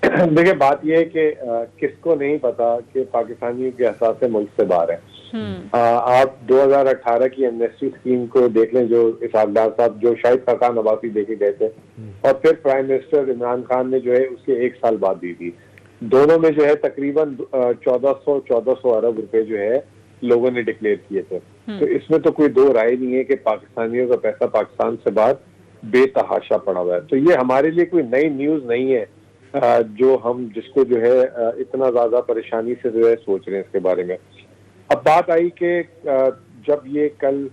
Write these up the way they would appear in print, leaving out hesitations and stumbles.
देखिए बात यह है कि किसको नहीं पता कि पाकिस्तानियों के हिसाब से मुल्क से बाहर है। आप 2018 की एमनेस्टी स्कीम को देख लें, जो इसहाकदार साहब जो शाहिद खाकान अब्बासी देखे गए थे, और फिर प्राइम मिनिस्टर इमरान खान ने जो है उसके 1 साल बाद दी थी। दोनों में जो है तकरीबन 1400 अरब रुपए जो है लोगों ने डिक्लेयर किए थे। तो इसमें तो कोई दो राय नहीं है कि पाकिस्तानियों का पैसा पाकिस्तान से बाहर बेतहाशा पड़ा हुआ है। तो ये हमारे लिए कोई नई न्यूज नहीं है, जो हम जिसको जो है इतना ज्यादा परेशानी से जो है सोच रहे हैं इसके बारे में। अब बात आई कि जब ये कल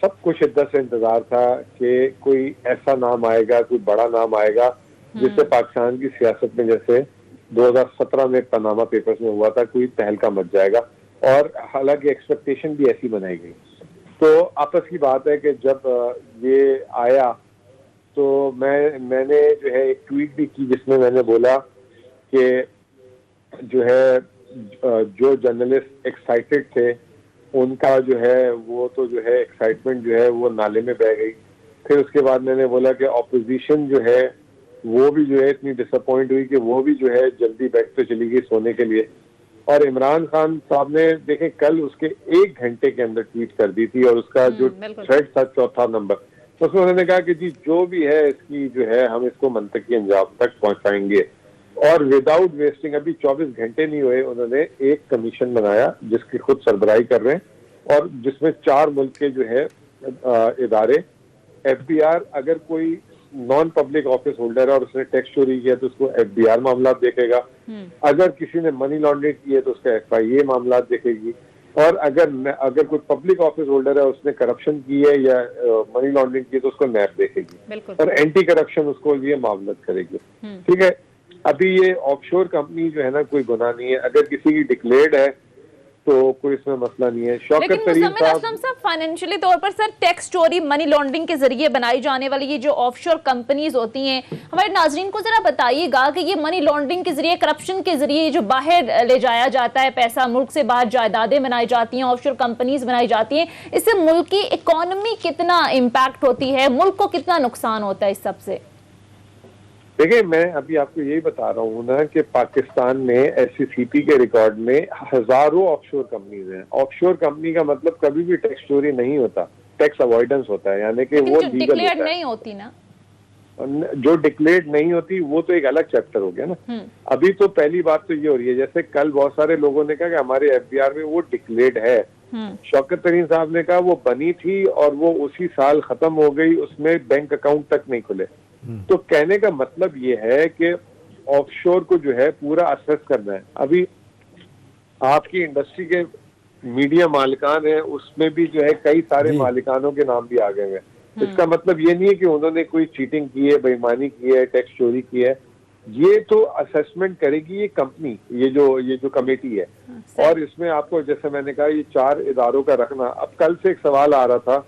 सबको शिद्दत से इंतजार था कि कोई ऐसा नाम आएगा, कोई बड़ा नाम आएगा जिससे पाकिस्तान की सियासत में जैसे 2017 में पनामा पेपर्स में हुआ था, कोई तहलका मच जाएगा, और हालांकि एक्सपेक्टेशन भी ऐसी बनाई गई। तो आपस की बात है कि जब ये आया तो मैंने जो है एक ट्वीट भी की जिसमें मैंने बोला कि जो है जो जर्नलिस्ट एक्साइटेड थे उनका जो है वो तो जो है एक्साइटमेंट जो है वो नाले में बह गई। फिर उसके बाद मैंने बोला कि ऑपोजिशन जो है वो भी जो है इतनी डिसअपॉइंट हुई कि वो भी जो है जल्दी बैठ पे चली गई सोने के लिए। और इमरान खान साहब ने देखें कल उसके 1 घंटे के अंदर ट्वीट कर दी थी, और उसका जो थ्रेड था 4था नंबर, तो उसमें उन्होंने कहा कि जी जो भी है इसकी जो है हम इसको मंतकी अंजाम तक पहुंचाएंगे। और विदाउट वेस्टिंग अभी 24 घंटे नहीं हुए उन्होंने एक कमीशन बनाया जिसकी खुद सरबराही कर रहे हैं, और जिसमें 4 मुल्क के जो है इदारे, FBI अगर कोई नॉन पब्लिक ऑफिस होल्डर है और उसने टैक्स चोरी किया तो उसको FBI मामला देखेगा, अगर किसी ने मनी लॉन्ड्रिंग की है तो उसका FIA मामला देखेगी, और अगर कोई पब्लिक ऑफिस होल्डर है उसने करप्शन की है या मनी लॉन्ड्रिंग की है तो उसको NAP देखेगी, और एंटी करप्शन उसको ये मामलत करेगी। ठीक है, अभी ये ऑफशोर कंपनी जो है ना कोई गुनाह नहीं है, अगर किसी की डिक्लेयर्ड है तो कोई इसमें मसला नहीं है। लेकिन मुज़म्मिल असलम साहब फाइनेंशियली तौर पर सर टैक्स चोरी मनी लॉन्ड्रिंग के जरिए बनाई जाने वाली ये जो ऑफशोर कंपनीज होती हैं, हमारे नाजरीन को जरा बताइएगा कि ये मनी लॉन्ड्रिंग के जरिए, करप्शन के जरिए जो बाहर ले जाया जाता है पैसा, मुल्क से बाहर जायदादें बनाई जाती हैं, ऑफशोर कंपनीज बनाई जाती हैं, इससे मुल्क की इकोनॉमी कितना इम्पैक्ट होती है, मुल्क को कितना नुकसान होता है इस सबसे? देखिए मैं अभी आपको यही बता रहा हूँ ना कि पाकिस्तान में SECP के रिकॉर्ड में हजारों ऑफशोर कंपनीज हैं। ऑफशोर कंपनी का मतलब कभी भी टैक्स चोरी नहीं होता, टैक्स अवॉइडेंस होता है, यानी कि वो लीगल होता है। नहीं होती ना, जो डिक्लेयर्ड नहीं होती वो तो एक अलग चैप्टर हो गया ना। अभी तो पहली बात तो ये हो रही है, जैसे कल बहुत सारे लोगों ने कहा कि हमारे FBR में वो डिक्लेयर्ड है। शौकत तरीन साहब ने कहा वो बनी थी और वो उसी साल खत्म हो गई, उसमें बैंक अकाउंट तक नहीं खुले। तो कहने का मतलब ये है कि ऑफशोर को जो है पूरा असेस करना है। अभी आपकी इंडस्ट्री के मीडिया मालिकान है, उसमें भी जो है कई सारे मालिकानों के नाम भी आ गए हैं। इसका मतलब ये नहीं है कि उन्होंने कोई चीटिंग की है, बेईमानी की है, टैक्स चोरी की है। ये तो असेसमेंट करेगी ये कंपनी, ये जो कमेटी है। और इसमें आपको जैसे मैंने कहा ये 4 इदारों का रखना। अब कल से एक सवाल आ रहा था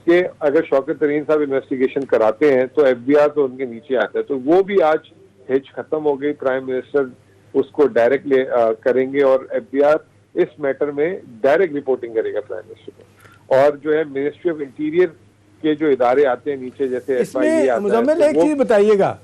कि अगर शौकत तरीन साहब इन्वेस्टिगेशन कराते हैं तो FBR तो उनके नीचे आता है, तो वो भी आज हिच खत्म हो गई। प्राइम मिनिस्टर उसको डायरेक्ट करेंगे और FBR इस मैटर में डायरेक्ट रिपोर्टिंग करेगा प्राइम मिनिस्टर को। और जो है मिनिस्ट्री ऑफ इंटीरियर के जो इदारे आते हैं नीचे, जैसे FIA, मुजम्मिल एक चीज बताइएगा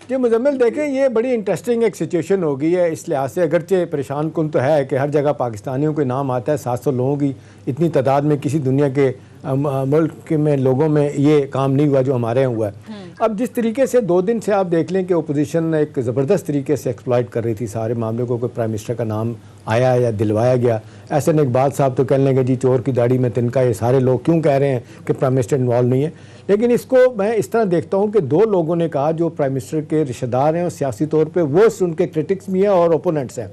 कि मुजम्मिल देखें ये बड़ी इंटरेस्टिंग एक सिचुएशन हो गई है इस लिहाज से, अगरचे परेशान कुन तो है कि हर जगह पाकिस्तानियों के नाम आता है, 700 लोगों की इतनी तादाद में किसी दुनिया के मुल्क में लोगों में ये काम नहीं हुआ जो हमारे यहाँ हुआ है। अब जिस तरीके से 2 दिन से आप देख लें कि ओपोजिशन एक ज़बरदस्त तरीके से एक्सप्लॉइट कर रही थी सारे मामले को, कोई प्राइम मिनिस्टर का नाम आया या दिलवाया गया। ऐसे ने इकबाल साहब तो कहने लगे जी चोर की दाढ़ी में तिनका, ये सारे लोग क्यों कह रहे हैं कि प्राइम मिनिस्टर इन्वॉल्व नहीं है। लेकिन इसको मैं इस तरह देखता हूँ कि 2 लोगों ने कहा जो प्राइम मिनिस्टर के रिश्तेदार हैं और सियासी तौर पर वो उनके क्रिटिक्स भी हैं और ओपोनेंट्स हैं।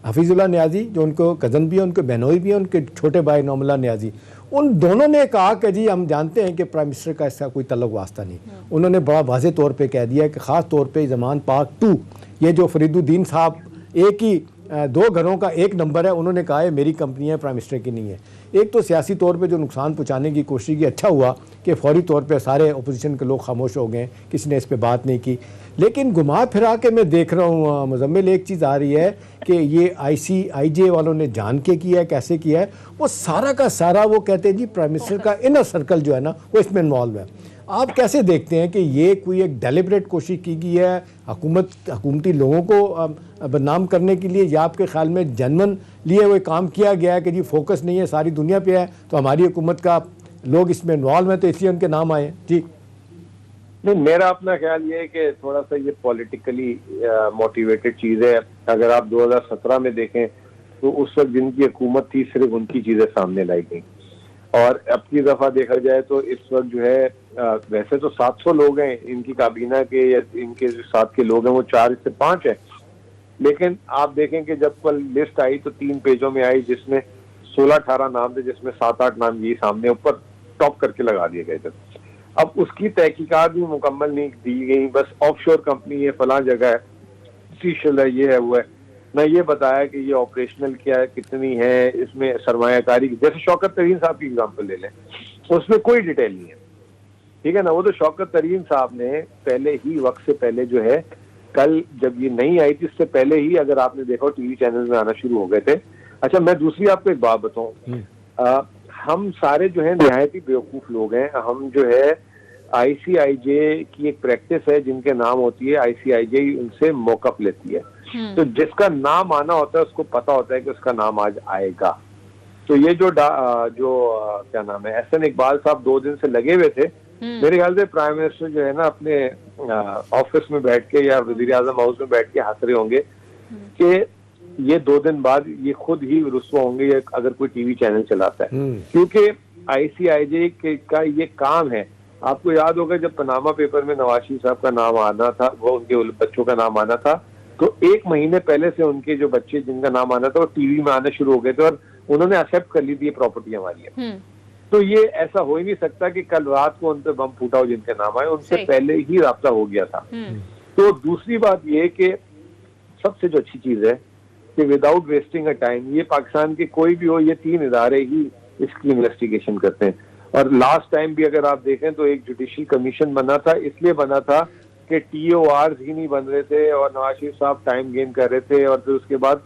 हफीजुल्लाह नियाज़ी जो उनको कज़न भी है, उनके बहनोई भी हैं, उनके छोटे भाई नौमुल्लाह नियाज़ी, उन दोनों ने कहा कि जी हम जानते हैं कि प्राइम मिनिस्टर का इसका कोई तल्लुक वास्ता नहीं। उन्होंने बड़ा वाज़े तौर पे कह दिया कि ख़ास तौर पे ज़मान पाक 2 ये जो फरीदुद्दीन साहब एक ही 2 घरों का एक नंबर है, उन्होंने कहा है मेरी कंपनी है, प्राइम मिनिस्टर की नहीं है। एक तो सियासी तौर पे जो नुकसान पहुंचाने की कोशिश की, अच्छा हुआ कि फौरी तौर पे सारे अपोजिशन के लोग खामोश हो गए, किसी ने इस पर बात नहीं की। लेकिन घुमा फिरा के मैं देख रहा हूँ मुजम्मिल एक चीज़ आ रही है कि ये ICIJ वालों ने जान के किया है, कैसे किया है, वो सारा का सारा वो कहते हैं जी प्राइम मिनिस्टर का इनर सर्कल जो है ना वो इसमें इन्वॉल्व है। आप कैसे देखते हैं कि ये कोई एक डेलिब्रेट कोशिश की गई है हुकूमती लोगों को बदनाम करने के लिए, या आपके ख्याल में जनमन लिए वो काम किया गया है कि जी फोकस नहीं है सारी दुनिया पे है तो हमारी हुकूमत का लोग इसमें इन्वॉल्व हैं तो इसलिए उनके नाम आए? जी नहीं, मेरा अपना ख्याल ये है कि थोड़ा सा ये पॉलिटिकली मोटिवेटेड चीज़ है। अगर आप 2017 में देखें तो उस वक्त जिनकी हुकूमत थी सिर्फ उनकी चीज़ें सामने लाई गई, और अब की दफ़ा देखा जाए तो इस वक्त जो है वैसे तो 700 लोग हैं इनकी काबीना के या इनके जो साथ के लोग हैं वो 4 से 5 हैं, लेकिन आप देखें कि जब कल लिस्ट आई तो 3 पेजों में आई जिसमें 16-18 नाम थे, जिसमें 7-8 नाम ये सामने ऊपर टॉप करके लगा दिए गए थे। अब उसकी तहकीकात भी मुकम्मल नहीं दी गई, बस ऑफशोर कंपनी है, फलां जगह है, सीशल है, ये है, वो है, ना ये बताया कि ये ऑपरेशनल क्या है, कितनी है, इसमें सरमायाकारी। जैसे शौकत तरीन साहब की एग्जांपल ले लें, उसमें कोई डिटेल नहीं है, ठीक है ना। वो तो शौकत तरीन साहब ने पहले ही वक्त से पहले जो है, कल जब ये नहीं आई थी इससे पहले ही अगर आपने देखा टीवी चैनल में आना शुरू हो गए थे। अच्छा, मैं दूसरी आपको एक बात बताऊं, हम सारे जो है निहायती बेवकूफ लोग हैं। हम जो है ICIJ की एक प्रैक्टिस है जिनके नाम होती है, ICIJ उनसे मौकफ लेती है, तो जिसका नाम आना होता है उसको पता होता है कि उसका नाम आज आएगा। तो ये जो क्या नाम है, SN इकबाल साहब 2 दिन से लगे हुए थे, मेरे ख्याल से प्राइम मिनिस्टर जो है ना अपने ऑफिस में बैठ के या वजीर आजम हाउस में बैठ के हंस रहे होंगे कि ये 2 दिन बाद ये खुद ही रुस्वा होंगे अगर कोई टीवी चैनल चलाता है, क्योंकि ICIJ का ये काम है। आपको याद होगा जब पनामा पेपर में नवाज शरीफ साहब का नाम आना था, वो उनके बच्चों का नाम आना था, तो 1 महीने पहले से उनके जो बच्चे जिनका नाम आना था वो टीवी में आने शुरू हो गए थे और उन्होंने एक्सेप्ट कर ली थी ये प्रॉपर्टी हमारी है। तो ये ऐसा हो ही नहीं सकता कि कल रात को उन पे बम फूटा हो जिनके नाम आए, उनसे पहले ही राब्ता हो गया था। तो दूसरी बात ये कि सबसे जो अच्छी चीज है कि विदाउट वेस्टिंग अ टाइम, ये पाकिस्तान के कोई भी हो, ये 3 इदारे ही इसकी इन्वेस्टिगेशन करते हैं। और लास्ट टाइम भी अगर आप देखें तो एक जुडिशल कमीशन बना था, इसलिए बना था कि TORs ही नहीं बन रहे थे और नवाज शरीफ साहब टाइम गेन कर रहे थे, और फिर उसके बाद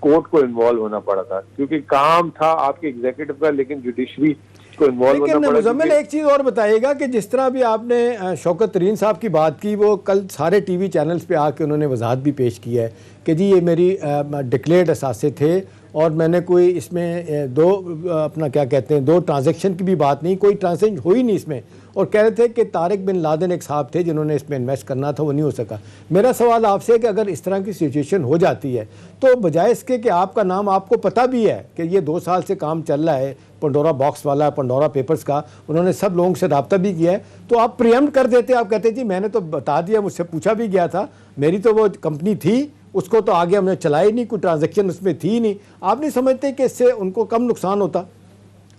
कोर्ट को इन्वॉल्व होना पड़ा था क्योंकि काम था आपके एग्जीक्यूटिव का, लेकिन जुडिशरी को इन्वॉल्व होना पड़ा। मुजम्मिल, एक चीज़ और बताइएगा कि जिस तरह भी आपने शौकत तरीन साहब की बात की, वो कल सारे टीवी चैनल्स पे आके उन्होंने वजाहत भी पेश की है कि जी ये मेरी डिक्लेयर्ड असासे थे और मैंने कोई इसमें 2 अपना क्या कहते हैं 2 ट्रांजैक्शन की भी बात नहीं, कोई ट्रांजैक्शन हुई नहीं इसमें, और कह रहे थे कि तारिक बिन लादेन एक साहब थे जिन्होंने इसमें इन्वेस्ट करना था, वो नहीं हो सका। मेरा सवाल आपसे है कि अगर इस तरह की सिचुएशन हो जाती है तो बजाय इसके कि आपका नाम, आपको पता भी है कि ये 2 साल से काम चल रहा है पंडोरा बॉक्स वाला, पंडोरा पेपर्स का, उन्होंने सब लोगों से रब्ता भी किया है, तो आप प्रियम्प्ट कर देते, आप कहते जी मैंने तो बता दिया, मुझसे पूछा भी गया था, मेरी तो वो कंपनी थी, उसको तो आगे हमने चलाई नहीं, कोई ट्रांजैक्शन उसमें थी नहीं। आप नहीं समझते कि इससे उनको कम नुकसान होता?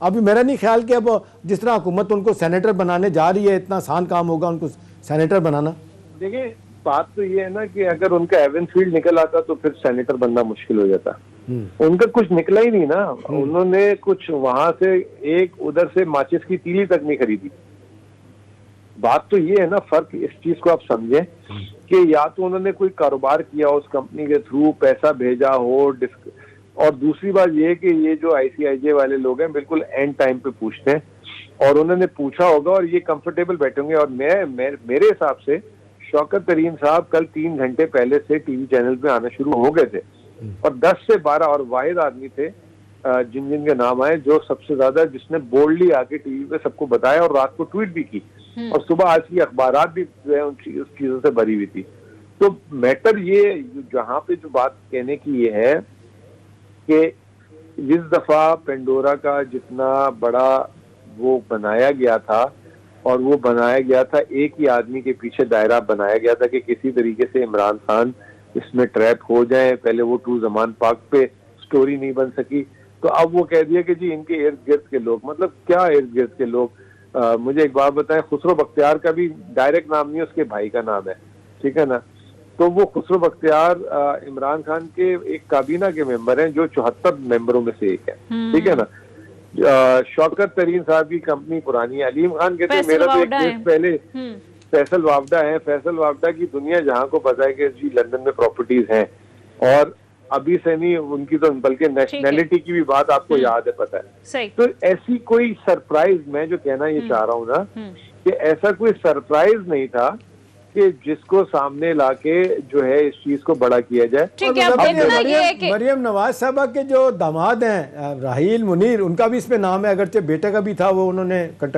अभी मेरा नहीं ख्याल कि अब जिस तरह हुकूमत उनको सेनेटर बनाने जा रही है, इतना आसान काम होगा उनको सेनेटर बनाना। देखिए, बात तो ये है ना कि अगर उनका एवन फील्ड निकल आता तो फिर सेनेटर बनना मुश्किल हो जाता। उनका कुछ निकला ही नहीं ना, उन्होंने कुछ वहां से एक उधर से माचिस की तीली तक नहीं खरीदी। बात तो ये है ना, फर्क इस चीज को आप समझें कि या तो उन्होंने कोई कारोबार किया उस कंपनी के थ्रू, पैसा भेजा हो, और दूसरी बात ये कि ये जो ICIJ वाले लोग हैं बिल्कुल एंड टाइम पे पूछते हैं, और उन्होंने पूछा होगा और ये कंफर्टेबल बैठेंगे। और मेरे हिसाब से शौकत तरीन साहब कल 3 घंटे पहले से टीवी चैनल पे आना शुरू हो गए थे, और 10 से 12 और वाहिद आदमी थे जिन के नाम आए, जो सबसे ज्यादा जिसने बोल्डली आके टीवी पे सबको बताया और रात को ट्वीट भी की, और सुबह आज की अखबारात भी जो है उन चीजों से भरी हुई थी। तो मैटर ये जहाँ पे जो बात कहने की ये है कि इस दफा पेंडोरा का जितना बड़ा वो बनाया गया था, और वो बनाया गया था एक ही आदमी के पीछे दायरा बनाया गया था कि किसी तरीके से इमरान खान इसमें ट्रैप हो जाए। पहले वो टू जमान पाक पे स्टोरी नहीं बन सकी, तो अब वो कह दिया कि जी इनके इर्द गिर्द के लोग, मतलब क्या इर्द गिर्द के लोग? मुझे एक बात बताएं, खुसरो बख्तियार का भी डायरेक्ट नाम नहीं है, उसके भाई का नाम है, ठीक है ना। तो वो खुसरो बख्तियार इमरान खान के एक काबीना के मेंबर हैं जो 74 मेंबरों में से एक है, ठीक है ना। शौकत तरीन साहब की कंपनी पुरानी है, अलीम खान कहते हैं मेरा तो एक केस पहले फैसल वावडा है। फैसल वावडा की दुनिया जहाँ को पता है कि जी लंदन में प्रॉपर्टीज हैं, और अभी से नहीं उनकी तो बल्कि नेशनैलिटी की भी बात आपको याद है, पता है। तो ऐसी कोई सरप्राइज, मैं जो कहना ये चाह रहा हूँ ना कि ऐसा कोई सरप्राइज नहीं था कि जिसको सामने लाके जो है इस चीज को बड़ा किया जाए। ठीक है, अब देखना ये है कि मरियम नवाज साहबा के जो दामाद हैं राहील मुनीर, उनका भी इसमें नाम है, अगरचे बेटे का भी था, वो उन्होंने